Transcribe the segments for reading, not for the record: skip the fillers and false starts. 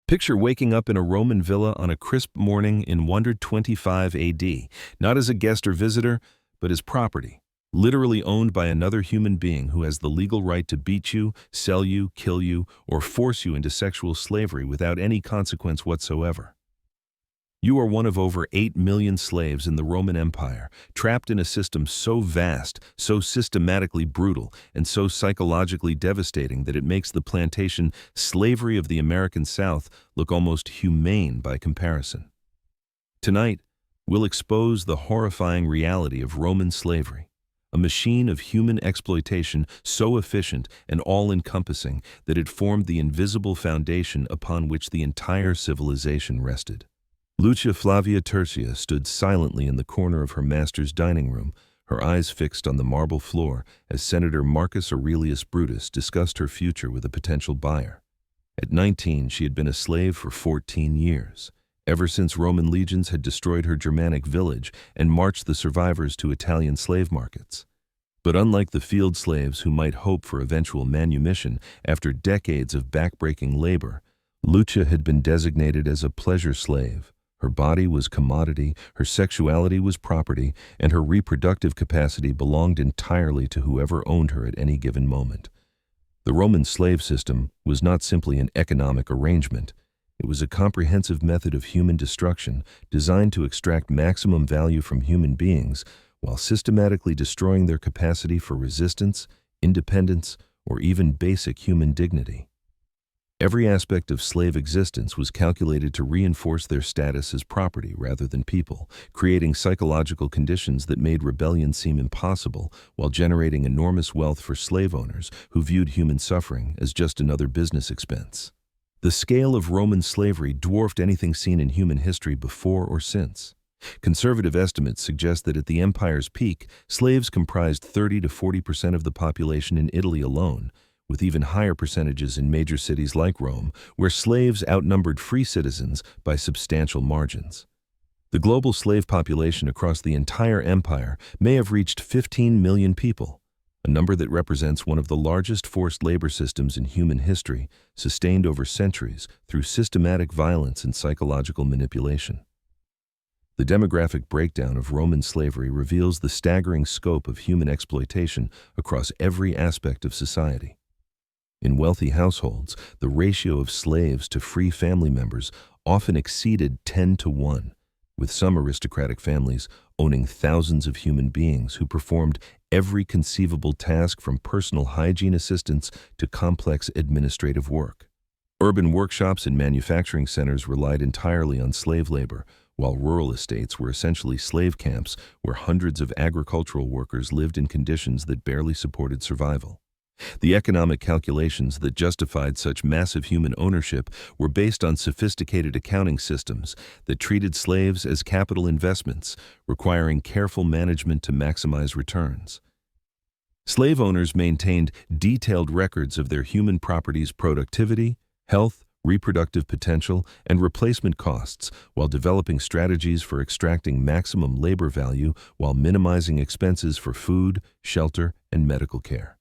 Picture waking up in a Roman villa on a crisp morning in 125 AD, not as a guest or visitor, but as property, literally owned by another human being who has the legal right to beat you, sell you, kill you, or force you into sexual slavery without any consequence whatsoever. You are one of over 8 million slaves in the Roman Empire, trapped in a system so vast, so systematically brutal, and so psychologically devastating that it makes the plantation slavery of the American South look almost humane by comparison. Tonight, we'll expose the horrifying reality of Roman slavery, a machine of human exploitation so efficient and all-encompassing that it formed the invisible foundation upon which the entire civilization rested. Lucia Flavia Tertia stood silently in the corner of her master's dining room, her eyes fixed on the marble floor as Senator Marcus Aurelius Brutus discussed her future with a potential buyer. At 19, she had been a slave for 14 years, ever since Roman legions had destroyed her Germanic village and marched the survivors to Italian slave markets. But unlike the field slaves who might hope for eventual manumission after decades of backbreaking labor, Lucia had been designated as a pleasure slave. Her body was commodity, her sexuality was property, and her reproductive capacity belonged entirely to whoever owned her at any given moment. The Roman slave system was not simply an economic arrangement. It was a comprehensive method of human destruction designed to extract maximum value from human beings while systematically destroying their capacity for resistance, independence, or even basic human dignity. Every aspect of slave existence was calculated to reinforce their status as property rather than people, creating psychological conditions that made rebellion seem impossible while generating enormous wealth for slave owners who viewed human suffering as just another business expense. The scale of Roman slavery dwarfed anything seen in human history before or since. Conservative estimates suggest that at the empire's peak, slaves comprised 30 to 40% of the population in Italy alone, with even higher percentages in major cities like Rome, where slaves outnumbered free citizens by substantial margins. The global slave population across the entire empire may have reached 15 million people, a number that represents one of the largest forced labor systems in human history, sustained over centuries through systematic violence and psychological manipulation. The demographic breakdown of Roman slavery reveals the staggering scope of human exploitation across every aspect of society. In wealthy households, the ratio of slaves to free family members often exceeded 10 to 1, with some aristocratic families owning thousands of human beings who performed every conceivable task from personal hygiene assistance to complex administrative work. Urban workshops and manufacturing centers relied entirely on slave labor, while rural estates were essentially slave camps where hundreds of agricultural workers lived in conditions that barely supported survival. The economic calculations that justified such massive human ownership were based on sophisticated accounting systems that treated slaves as capital investments, requiring careful management to maximize returns. Slave owners maintained detailed records of their human property's productivity, health, reproductive potential, and replacement costs while developing strategies for extracting maximum labor value while minimizing expenses for food, shelter, and medical care.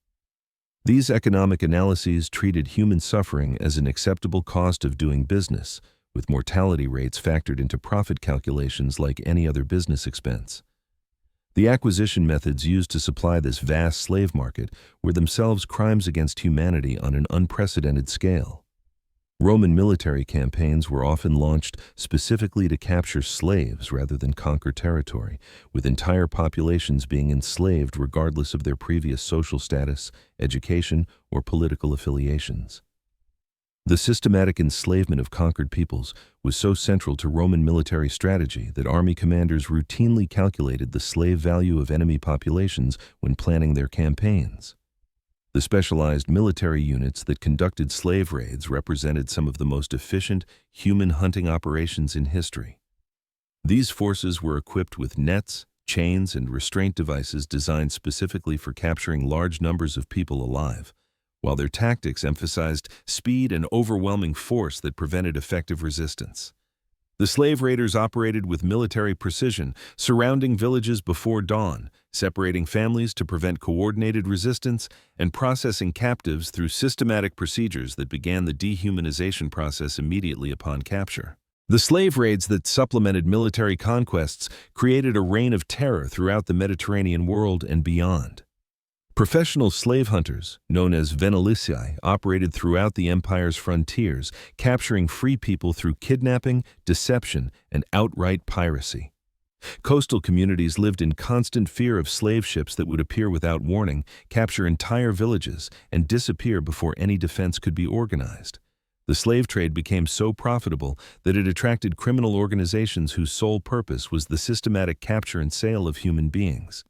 These economic analyses treated human suffering as an acceptable cost of doing business, with mortality rates factored into profit calculations like any other business expense. The acquisition methods used to supply this vast slave market were themselves crimes against humanity on an unprecedented scale. Roman military campaigns were often launched specifically to capture slaves rather than conquer territory, with entire populations being enslaved regardless of their previous social status, education, or political affiliations. The systematic enslavement of conquered peoples was so central to Roman military strategy that army commanders routinely calculated the slave value of enemy populations when planning their campaigns. The specialized military units that conducted slave raids represented some of the most efficient human hunting operations in history. These forces were equipped with nets, chains, and restraint devices designed specifically for capturing large numbers of people alive, while their tactics emphasized speed and overwhelming force that prevented effective resistance. The slave raiders operated with military precision, surrounding villages before dawn, separating families to prevent coordinated resistance, and processing captives through systematic procedures that began the dehumanization process immediately upon capture. The slave raids that supplemented military conquests created a reign of terror throughout the Mediterranean world and beyond. Professional slave hunters, known as venelici, operated throughout the empire's frontiers, capturing free people through kidnapping, deception, and outright piracy. Coastal communities lived in constant fear of slave ships that would appear without warning, capture entire villages, and disappear before any defense could be organized. The slave trade became so profitable that it attracted criminal organizations whose sole purpose was the systematic capture and sale of human beings.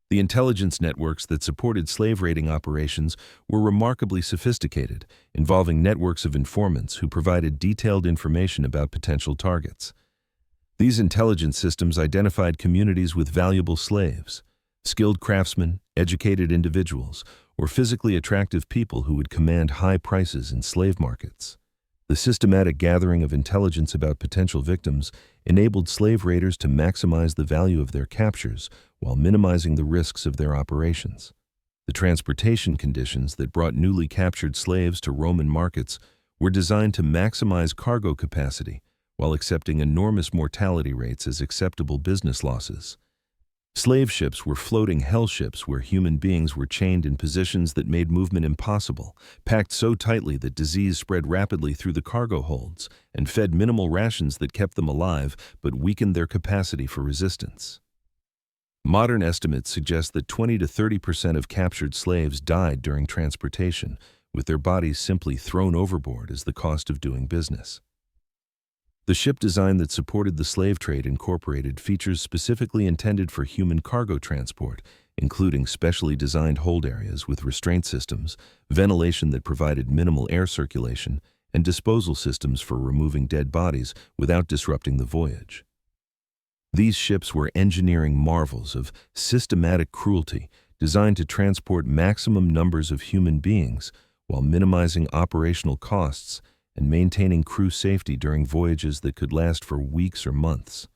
The intelligence networks that supported slave raiding operations were remarkably sophisticated, involving networks of informants who provided detailed information about potential targets. These intelligence systems identified communities with valuable slaves, skilled craftsmen, educated individuals, or physically attractive people who would command high prices in slave markets. The systematic gathering of intelligence about potential victims enabled slave raiders to maximize the value of their captures while minimizing the risks of their operations. The transportation conditions that brought newly captured slaves to Roman markets were designed to maximize cargo capacity while accepting enormous mortality rates as acceptable business losses. Slave ships were floating hell ships where human beings were chained in positions that made movement impossible, packed so tightly that disease spread rapidly through the cargo holds, and fed minimal rations that kept them alive but weakened their capacity for resistance. Modern estimates suggest that 20 to 30% of captured slaves died during transportation, with their bodies simply thrown overboard as the cost of doing business. The ship design that supported the slave trade incorporated features specifically intended for human cargo transport, including specially designed hold areas with restraint systems, ventilation that provided minimal air circulation, and disposal systems for removing dead bodies without disrupting the voyage. These ships were engineering marvels of systematic cruelty designed to transport maximum numbers of human beings while minimizing operational costs and maintaining crew safety during voyages that could last for weeks or months.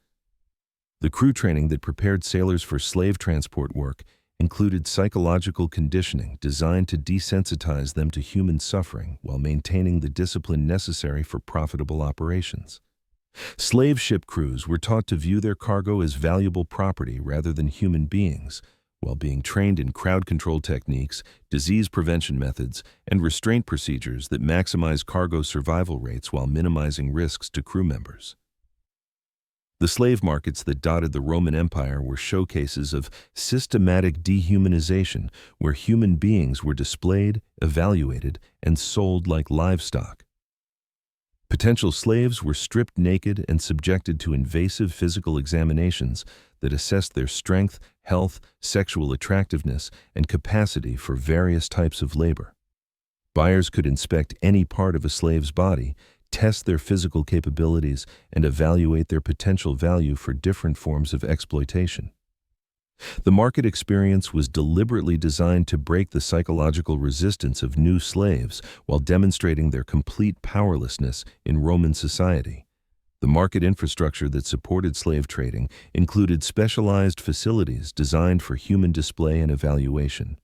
The crew training that prepared sailors for slave transport work included psychological conditioning designed to desensitize them to human suffering while maintaining the discipline necessary for profitable operations. Slave ship crews were taught to view their cargo as valuable property rather than human beings, while being trained in crowd control techniques, disease prevention methods, and restraint procedures that maximize cargo survival rates while minimizing risks to crew members. The slave markets that dotted the Roman Empire were showcases of systematic dehumanization, where human beings were displayed, evaluated, and sold like livestock. Potential slaves were stripped naked and subjected to invasive physical examinations that assessed their strength, health, sexual attractiveness, and capacity for various types of labor. Buyers could inspect any part of a slave's body, test their physical capabilities, and evaluate their potential value for different forms of exploitation. The market experience was deliberately designed to break the psychological resistance of new slaves while demonstrating their complete powerlessness in Roman society. The market infrastructure that supported slave trading included specialized facilities designed for human display and evaluation.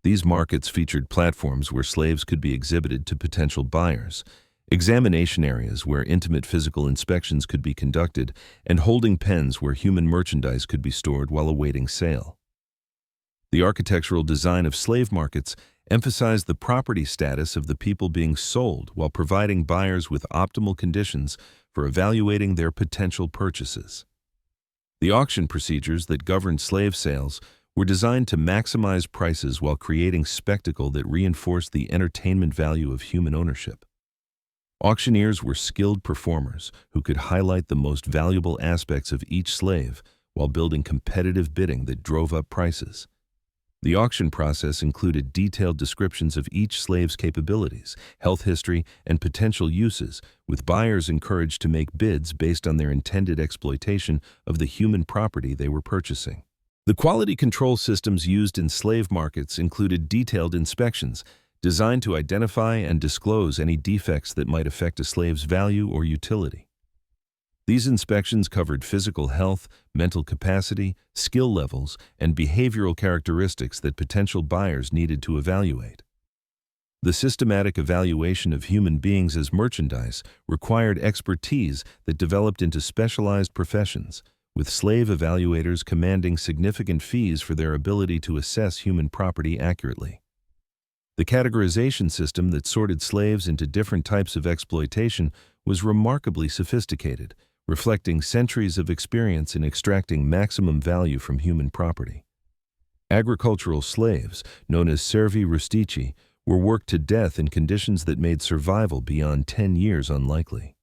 These markets featured platforms where slaves could be exhibited to potential buyers, examination areas where intimate physical inspections could be conducted, and holding pens where human merchandise could be stored while awaiting sale. The architectural design of slave markets emphasized the property status of the people being sold while providing buyers with optimal conditions for evaluating their potential purchases. The auction procedures that governed slave sales were designed to maximize prices while creating spectacle that reinforced the entertainment value of human ownership. Auctioneers were skilled performers who could highlight the most valuable aspects of each slave while building competitive bidding that drove up prices. The auction process included detailed descriptions of each slave's capabilities, health history, and potential uses, with buyers encouraged to make bids based on their intended exploitation of the human property they were purchasing. The quality control systems used in slave markets included detailed inspections, designed to identify and disclose any defects that might affect a slave's value or utility. These inspections covered physical health, mental capacity, skill levels, and behavioral characteristics that potential buyers needed to evaluate. The systematic evaluation of human beings as merchandise required expertise that developed into specialized professions, with slave evaluators commanding significant fees for their ability to assess human property accurately. The categorization system that sorted slaves into different types of exploitation was remarkably sophisticated, reflecting centuries of experience in extracting maximum value from human property. Agricultural slaves, known as servi rustici, were worked to death in conditions that made survival beyond 10 years unlikely.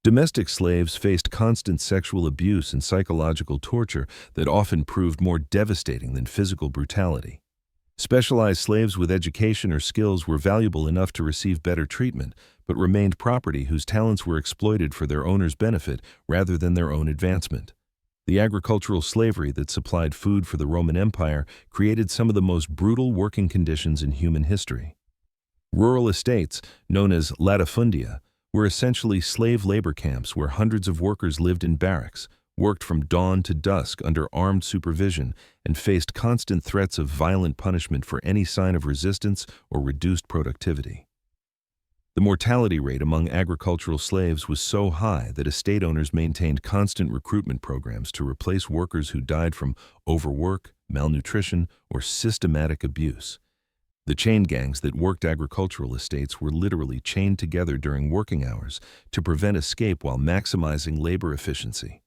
Domestic slaves faced constant sexual abuse and psychological torture that often proved more devastating than physical brutality. Specialized slaves with education or skills were valuable enough to receive better treatment, but remained property whose talents were exploited for their owner's benefit rather than their own advancement. The agricultural slavery that supplied food for the Roman Empire created some of the most brutal working conditions in human history. Rural estates, known as latifundia, were essentially slave labor camps where hundreds of workers lived in barracks, worked from dawn to dusk under armed supervision, and faced constant threats of violent punishment for any sign of resistance or reduced productivity. The mortality rate among agricultural slaves was so high that estate owners maintained constant recruitment programs to replace workers who died from overwork, malnutrition, or systematic abuse. The chain gangs that worked agricultural estates were literally chained together during working hours to prevent escape while maximizing labor efficiency.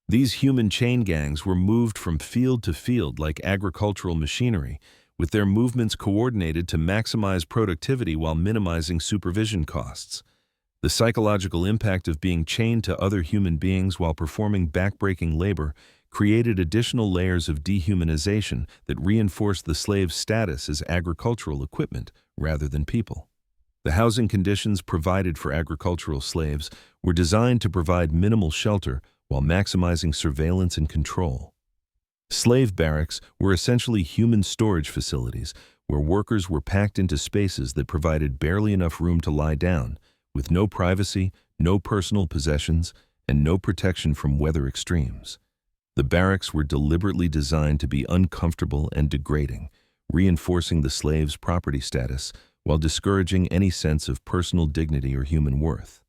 These human chain gangs were moved from field to field like agricultural machinery, with their movements coordinated to maximize productivity while minimizing supervision costs. The psychological impact of being chained to other human beings while performing backbreaking labor created additional layers of dehumanization that reinforced the slave's status as agricultural equipment rather than people. The housing conditions provided for agricultural slaves were designed to provide minimal shelter while maximizing surveillance and control. Slave barracks were essentially human storage facilities where workers were packed into spaces that provided barely enough room to lie down, with no privacy, no personal possessions, and no protection from weather extremes. The barracks were deliberately designed to be uncomfortable and degrading, reinforcing the slave's property status while discouraging any sense of personal dignity or human worth.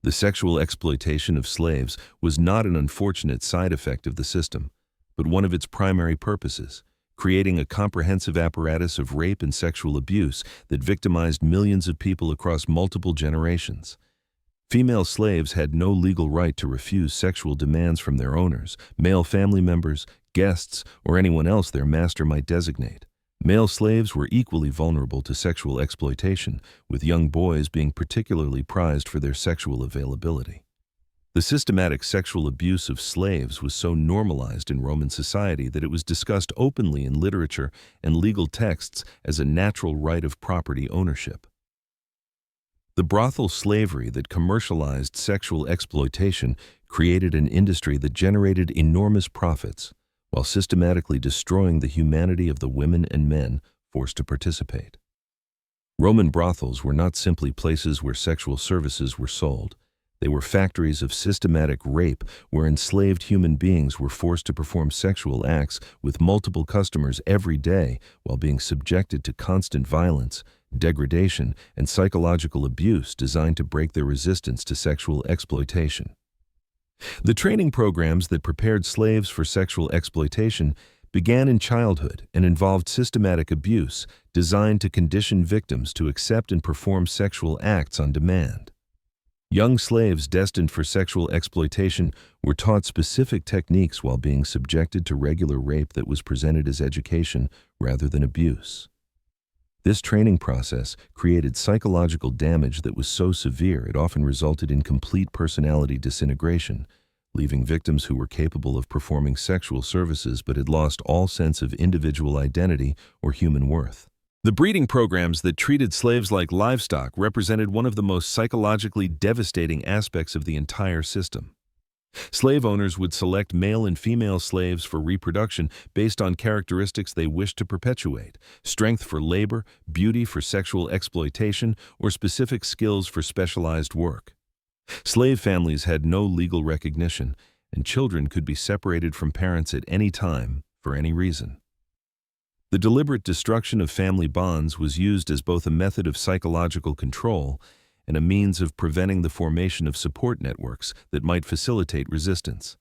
The sexual exploitation of slaves was not an unfortunate side effect of the system, but one of its primary purposes, creating a comprehensive apparatus of rape and sexual abuse that victimized millions of people across multiple generations. Female slaves had no legal right to refuse sexual demands from their owners, male family members, guests, or anyone else their master might designate. Male slaves were equally vulnerable to sexual exploitation, with young boys being particularly prized for their sexual availability. The systematic sexual abuse of slaves was so normalized in Roman society that it was discussed openly in literature and legal texts as a natural right of property ownership. The brothel slavery that commercialized sexual exploitation created an industry that generated enormous profits, while systematically destroying the humanity of the women and men forced to participate. Roman brothels were not simply places where sexual services were sold. They were factories of systematic rape where enslaved human beings were forced to perform sexual acts with multiple customers every day while being subjected to constant violence, degradation, and psychological abuse designed to break their resistance to sexual exploitation. The training programs that prepared slaves for sexual exploitation began in childhood and involved systematic abuse designed to condition victims to accept and perform sexual acts on demand. Young slaves destined for sexual exploitation were taught specific techniques while being subjected to regular rape that was presented as education rather than abuse. This training process created psychological damage that was so severe it often resulted in complete personality disintegration, leaving victims who were capable of performing sexual services but had lost all sense of individual identity or human worth. The breeding programs that treated slaves like livestock represented one of the most psychologically devastating aspects of the entire system. Slave owners would select male and female slaves for reproduction based on characteristics they wished to perpetuate: strength for labor, beauty for sexual exploitation, or specific skills for specialized work. Slave families had no legal recognition, and children could be separated from parents at any time, for any reason. The deliberate destruction of family bonds was used as both a method of psychological control and a means of preventing the formation of support networks that might facilitate resistance.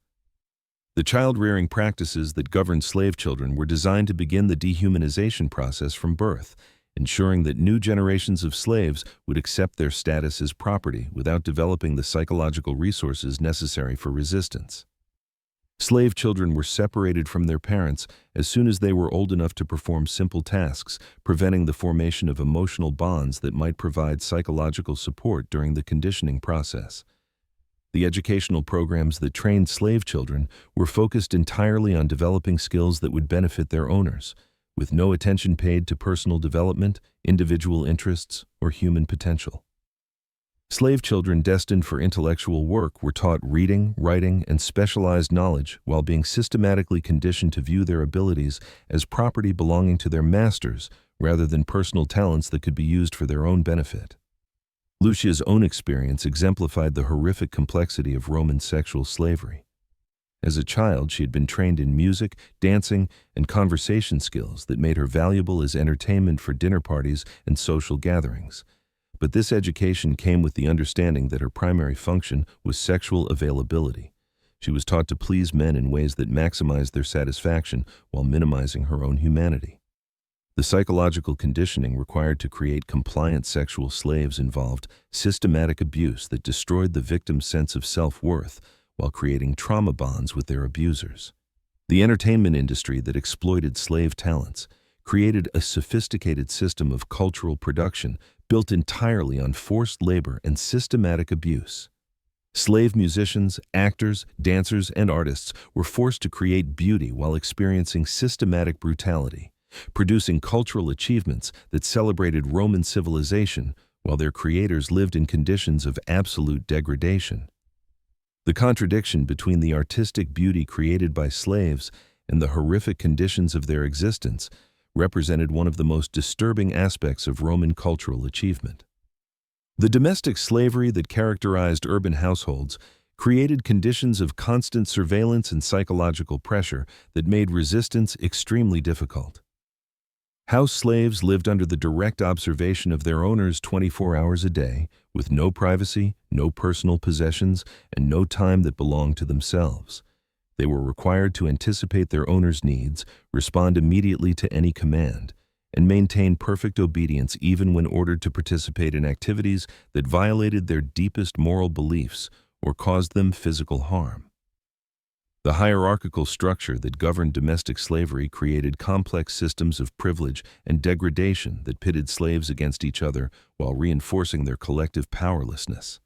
The child-rearing practices that governed slave children were designed to begin the dehumanization process from birth, ensuring that new generations of slaves would accept their status as property without developing the psychological resources necessary for resistance. Slave children were separated from their parents as soon as they were old enough to perform simple tasks, preventing the formation of emotional bonds that might provide psychological support during the conditioning process. The educational programs that trained slave children were focused entirely on developing skills that would benefit their owners, with no attention paid to personal development, individual interests, or human potential. Slave children destined for intellectual work were taught reading, writing, and specialized knowledge while being systematically conditioned to view their abilities as property belonging to their masters rather than personal talents that could be used for their own benefit. Lucia's own experience exemplified the horrific complexity of Roman sexual slavery. As a child, she had been trained in music, dancing, and conversation skills that made her valuable as entertainment for dinner parties and social gatherings. But this education came with the understanding that her primary function was sexual availability. She was taught to please men in ways that maximized their satisfaction while minimizing her own humanity. The psychological conditioning required to create compliant sexual slaves involved systematic abuse that destroyed the victim's sense of self-worth while creating trauma bonds with their abusers. The entertainment industry that exploited slave talents created a sophisticated system of cultural production built entirely on forced labor and systematic abuse. Slave musicians, actors, dancers, and artists were forced to create beauty while experiencing systematic brutality, producing cultural achievements that celebrated Roman civilization while their creators lived in conditions of absolute degradation. The contradiction between the artistic beauty created by slaves and the horrific conditions of their existence represented one of the most disturbing aspects of Roman cultural achievement. The domestic slavery that characterized urban households created conditions of constant surveillance and psychological pressure that made resistance extremely difficult. House slaves lived under the direct observation of their owners 24 hours a day, with no privacy, no personal possessions, and no time that belonged to themselves. They were required to anticipate their owner's needs, respond immediately to any command, and maintain perfect obedience even when ordered to participate in activities that violated their deepest moral beliefs or caused them physical harm. The hierarchical structure that governed domestic slavery created complex systems of privilege and degradation that pitted slaves against each other while reinforcing their collective powerlessness.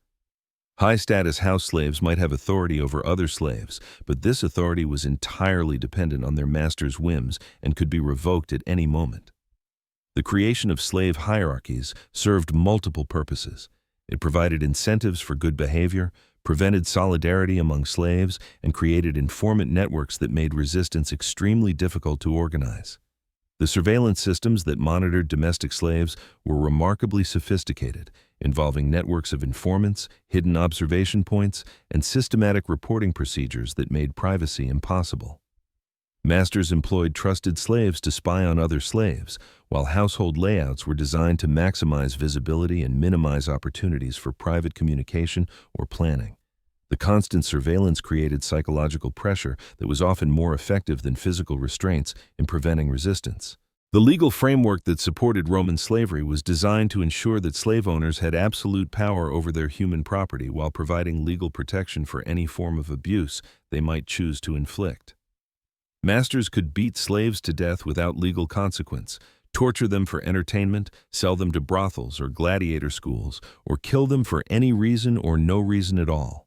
High-status house slaves might have authority over other slaves, but this authority was entirely dependent on their master's whims and could be revoked at any moment. The creation of slave hierarchies served multiple purposes. It provided incentives for good behavior, prevented solidarity among slaves, and created informant networks that made resistance extremely difficult to organize. The surveillance systems that monitored domestic slaves were remarkably sophisticated, involving networks of informants, hidden observation points, and systematic reporting procedures that made privacy impossible. Masters employed trusted slaves to spy on other slaves, while household layouts were designed to maximize visibility and minimize opportunities for private communication or planning. The constant surveillance created psychological pressure that was often more effective than physical restraints in preventing resistance. The legal framework that supported Roman slavery was designed to ensure that slave owners had absolute power over their human property while providing legal protection for any form of abuse they might choose to inflict. Masters could beat slaves to death without legal consequence, torture them for entertainment, sell them to brothels or gladiator schools, or kill them for any reason or no reason at all.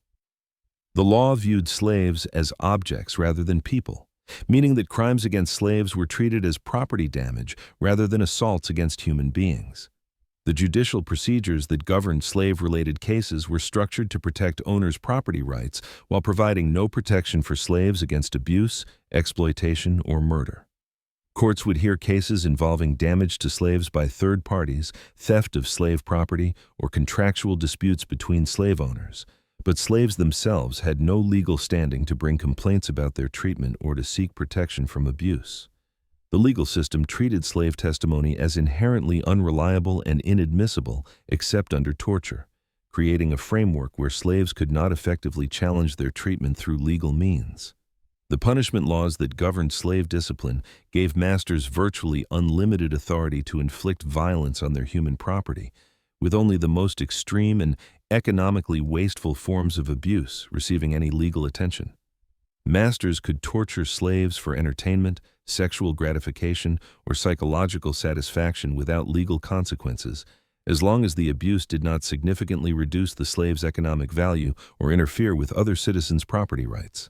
The law viewed slaves as objects rather than people, meaning that crimes against slaves were treated as property damage rather than assaults against human beings. The judicial procedures that governed slave-related cases were structured to protect owners' property rights while providing no protection for slaves against abuse, exploitation, or murder. Courts would hear cases involving damage to slaves by third parties, theft of slave property, or contractual disputes between slave owners, But slaves themselves had no legal standing to bring complaints about their treatment or to seek protection from abuse. The legal system treated slave testimony as inherently unreliable and inadmissible except under torture, creating a framework where slaves could not effectively challenge their treatment through legal means. The punishment laws that governed slave discipline gave masters virtually unlimited authority to inflict violence on their human property, with only the most extreme and economically wasteful forms of abuse receiving any legal attention. Masters could torture slaves for entertainment, sexual gratification, or psychological satisfaction without legal consequences, as long as the abuse did not significantly reduce the slave's economic value or interfere with other citizens' property rights.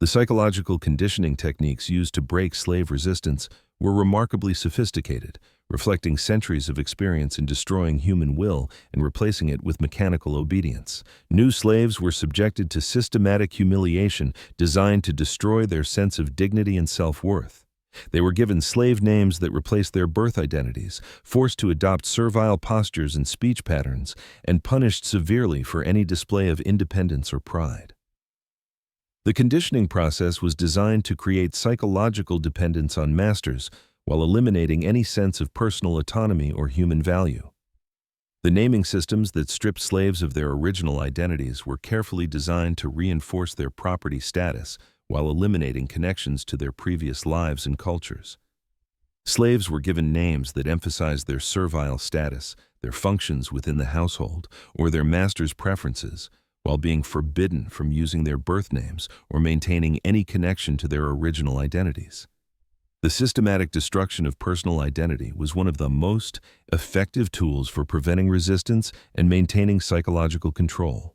The psychological conditioning techniques used to break slave resistance were remarkably sophisticated, reflecting centuries of experience in destroying human will and replacing it with mechanical obedience. New slaves were subjected to systematic humiliation designed to destroy their sense of dignity and self-worth. They were given slave names that replaced their birth identities, forced to adopt servile postures and speech patterns, and punished severely for any display of independence or pride. The conditioning process was designed to create psychological dependence on masters while eliminating any sense of personal autonomy or human value. The naming systems that stripped slaves of their original identities were carefully designed to reinforce their property status while eliminating connections to their previous lives and cultures. Slaves were given names that emphasized their servile status, their functions within the household, or their master's preferences, while being forbidden from using their birth names or maintaining any connection to their original identities. The systematic destruction of personal identity was one of the most effective tools for preventing resistance and maintaining psychological control.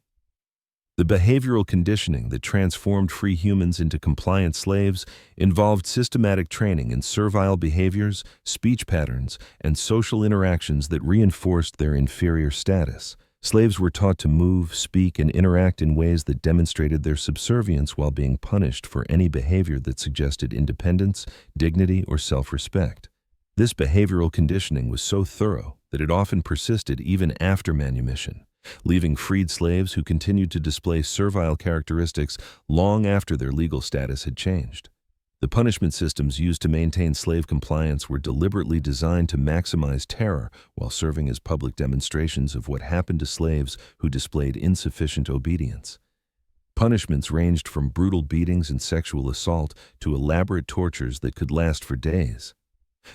The behavioral conditioning that transformed free humans into compliant slaves involved systematic training in servile behaviors, speech patterns, and social interactions that reinforced their inferior status. Slaves were taught to move, speak, and interact in ways that demonstrated their subservience while being punished for any behavior that suggested independence, dignity, or self-respect. This behavioral conditioning was so thorough that it often persisted even after manumission, leaving freed slaves who continued to display servile characteristics long after their legal status had changed. The punishment systems used to maintain slave compliance were deliberately designed to maximize terror while serving as public demonstrations of what happened to slaves who displayed insufficient obedience. Punishments ranged from brutal beatings and sexual assault to elaborate tortures that could last for days.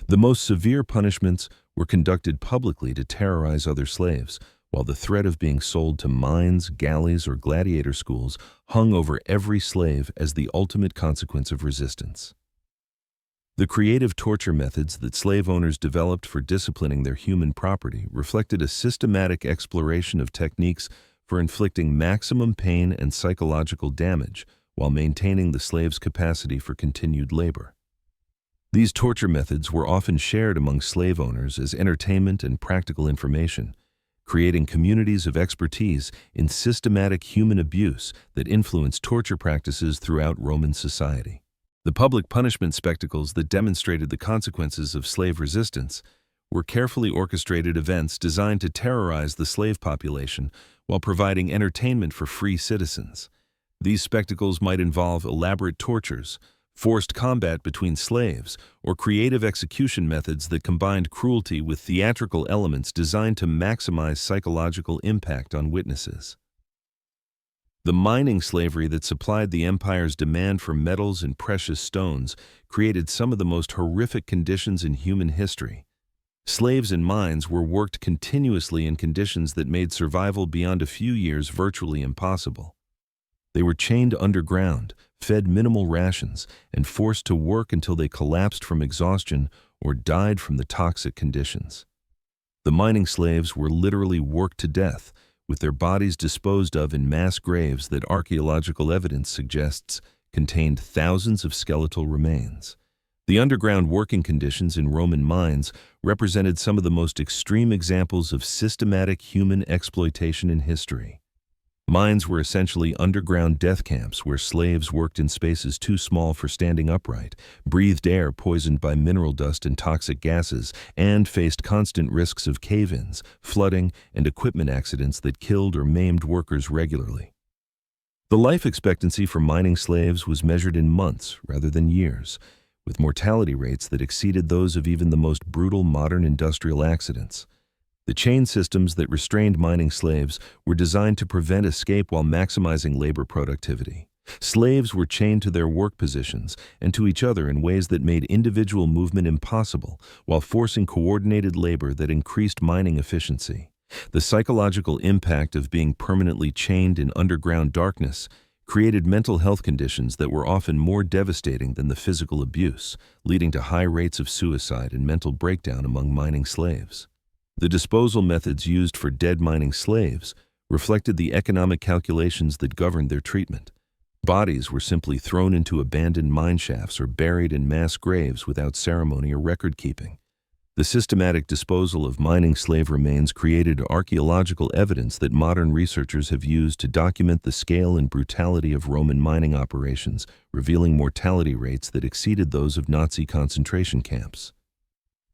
The most severe punishments were conducted publicly to terrorize other slaves, while the threat of being sold to mines, galleys, or gladiator schools hung over every slave as the ultimate consequence of resistance. The creative torture methods that slave owners developed for disciplining their human property reflected a systematic exploration of techniques for inflicting maximum pain and psychological damage while maintaining the slave's capacity for continued labor. These torture methods were often shared among slave owners as entertainment and practical information, creating communities of expertise in systematic human abuse that influenced torture practices throughout Roman society. The public punishment spectacles that demonstrated the consequences of slave resistance were carefully orchestrated events designed to terrorize the slave population while providing entertainment for free citizens. These spectacles might involve elaborate tortures, forced combat between slaves, or creative execution methods that combined cruelty with theatrical elements designed to maximize psychological impact on witnesses. The mining slavery that supplied the empire's demand for metals and precious stones created some of the most horrific conditions in human history. Slaves in mines were worked continuously in conditions that made survival beyond a few years virtually impossible. They were chained underground, fed minimal rations, and forced to work until they collapsed from exhaustion or died from the toxic conditions. The mining slaves were literally worked to death, with their bodies disposed of in mass graves that archaeological evidence suggests contained thousands of skeletal remains. The underground working conditions in Roman mines represented some of the most extreme examples of systematic human exploitation in history. Mines were essentially underground death camps where slaves worked in spaces too small for standing upright, breathed air poisoned by mineral dust and toxic gases, and faced constant risks of cave-ins, flooding, and equipment accidents that killed or maimed workers regularly. The life expectancy for mining slaves was measured in months rather than years, with mortality rates that exceeded those of even the most brutal modern industrial accidents. The chain systems that restrained mining slaves were designed to prevent escape while maximizing labor productivity. Slaves were chained to their work positions and to each other in ways that made individual movement impossible, while forcing coordinated labor that increased mining efficiency. The psychological impact of being permanently chained in underground darkness created mental health conditions that were often more devastating than the physical abuse, leading to high rates of suicide and mental breakdown among mining slaves. The disposal methods used for dead mining slaves reflected the economic calculations that governed their treatment. Bodies were simply thrown into abandoned mine shafts or buried in mass graves without ceremony or record-keeping. The systematic disposal of mining slave remains created archaeological evidence that modern researchers have used to document the scale and brutality of Roman mining operations, revealing mortality rates that exceeded those of Nazi concentration camps.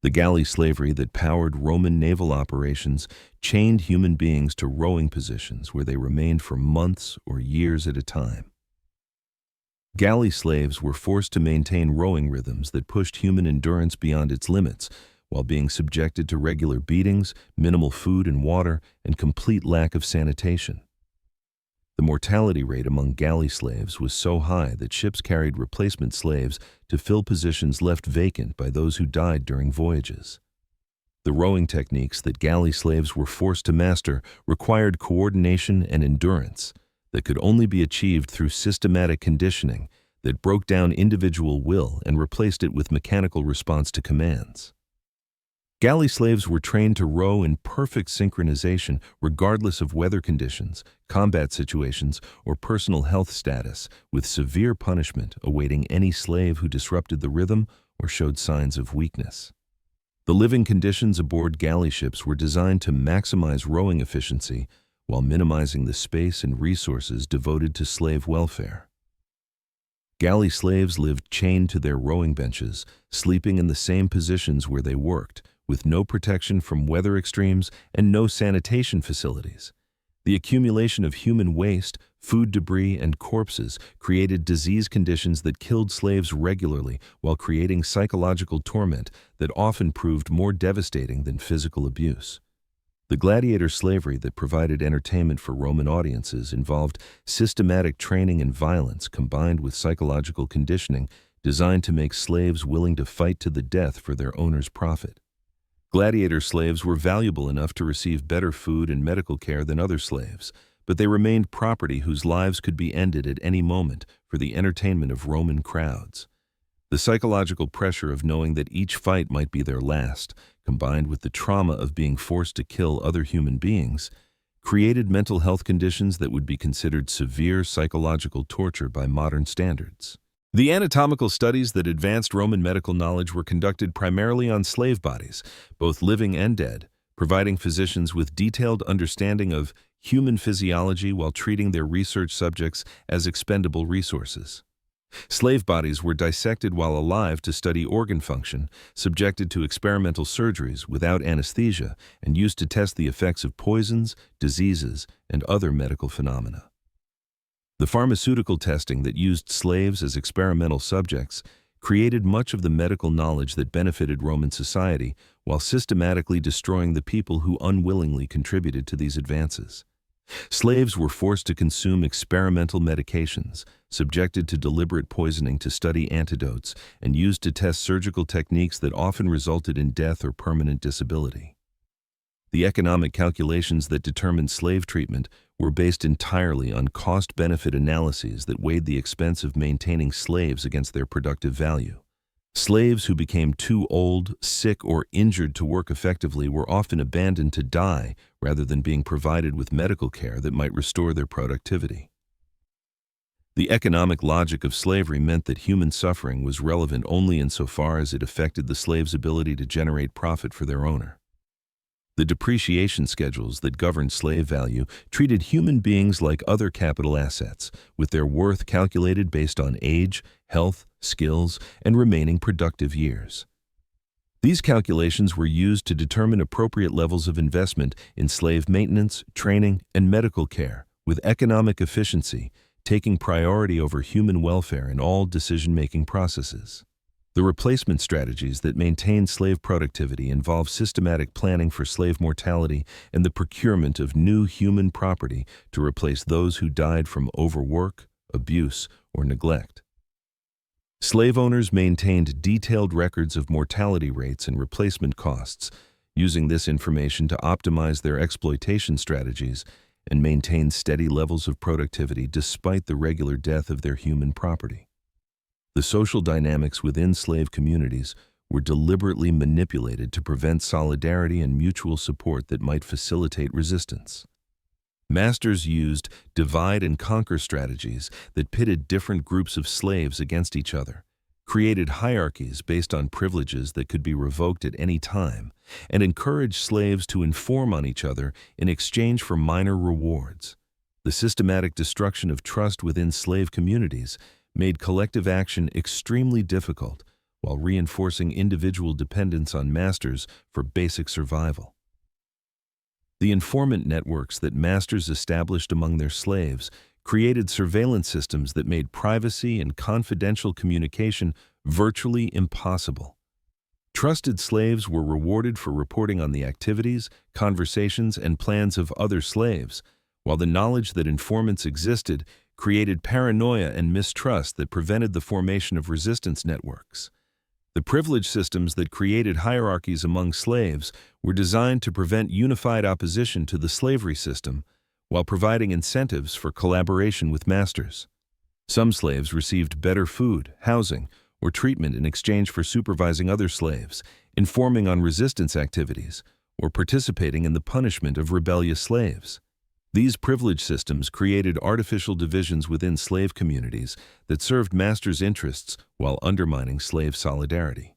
The galley slavery that powered Roman naval operations chained human beings to rowing positions where they remained for months or years at a time. Galley slaves were forced to maintain rowing rhythms that pushed human endurance beyond its limits, while being subjected to regular beatings, minimal food and water, and complete lack of sanitation. The mortality rate among galley slaves was so high that ships carried replacement slaves to fill positions left vacant by those who died during voyages. The rowing techniques that galley slaves were forced to master required coordination and endurance that could only be achieved through systematic conditioning that broke down individual will and replaced it with mechanical response to commands. Galley slaves were trained to row in perfect synchronization regardless of weather conditions, combat situations, or personal health status, with severe punishment awaiting any slave who disrupted the rhythm or showed signs of weakness. The living conditions aboard galley ships were designed to maximize rowing efficiency while minimizing the space and resources devoted to slave welfare. Galley slaves lived chained to their rowing benches, sleeping in the same positions where they worked, with no protection from weather extremes and no sanitation facilities. The accumulation of human waste, food debris, and corpses created disease conditions that killed slaves regularly while creating psychological torment that often proved more devastating than physical abuse. The gladiator slavery that provided entertainment for Roman audiences involved systematic training and violence combined with psychological conditioning designed to make slaves willing to fight to the death for their owner's profit. Gladiator slaves were valuable enough to receive better food and medical care than other slaves, but they remained property whose lives could be ended at any moment for the entertainment of Roman crowds. The psychological pressure of knowing that each fight might be their last, combined with the trauma of being forced to kill other human beings, created mental health conditions that would be considered severe psychological torture by modern standards. The anatomical studies that advanced Roman medical knowledge were conducted primarily on slave bodies, both living and dead, providing physicians with detailed understanding of human physiology while treating their research subjects as expendable resources. Slave bodies were dissected while alive to study organ function, subjected to experimental surgeries without anesthesia, and used to test the effects of poisons, diseases, and other medical phenomena. The pharmaceutical testing that used slaves as experimental subjects created much of the medical knowledge that benefited Roman society while systematically destroying the people who unwillingly contributed to these advances. Slaves were forced to consume experimental medications, subjected to deliberate poisoning to study antidotes, and used to test surgical techniques that often resulted in death or permanent disability. The economic calculations that determined slave treatment were based entirely on cost-benefit analyses that weighed the expense of maintaining slaves against their productive value. Slaves who became too old, sick, or injured to work effectively were often abandoned to die rather than being provided with medical care that might restore their productivity. The economic logic of slavery meant that human suffering was relevant only insofar as it affected the slave's ability to generate profit for their owner. The depreciation schedules that governed slave value treated human beings like other capital assets, with their worth calculated based on age, health, skills, and remaining productive years. These calculations were used to determine appropriate levels of investment in slave maintenance, training, and medical care, with economic efficiency taking priority over human welfare in all decision-making processes. The replacement strategies that maintain slave productivity involve systematic planning for slave mortality and the procurement of new human property to replace those who died from overwork, abuse, or neglect. Slave owners maintained detailed records of mortality rates and replacement costs, using this information to optimize their exploitation strategies and maintain steady levels of productivity despite the regular death of their human property. The social dynamics within slave communities were deliberately manipulated to prevent solidarity and mutual support that might facilitate resistance. Masters used divide-and-conquer strategies that pitted different groups of slaves against each other, created hierarchies based on privileges that could be revoked at any time, and encouraged slaves to inform on each other in exchange for minor rewards. The systematic destruction of trust within slave communities made collective action extremely difficult while reinforcing individual dependence on masters for basic survival. The informant networks that masters established among their slaves created surveillance systems that made privacy and confidential communication virtually impossible. Trusted slaves were rewarded for reporting on the activities, conversations, and plans of other slaves, while the knowledge that informants existed created paranoia and mistrust that prevented the formation of resistance networks. The privilege systems that created hierarchies among slaves were designed to prevent unified opposition to the slavery system while providing incentives for collaboration with masters. Some slaves received better food, housing, or treatment in exchange for supervising other slaves, informing on resistance activities, or participating in the punishment of rebellious slaves. These privilege systems created artificial divisions within slave communities that served masters' interests while undermining slave solidarity.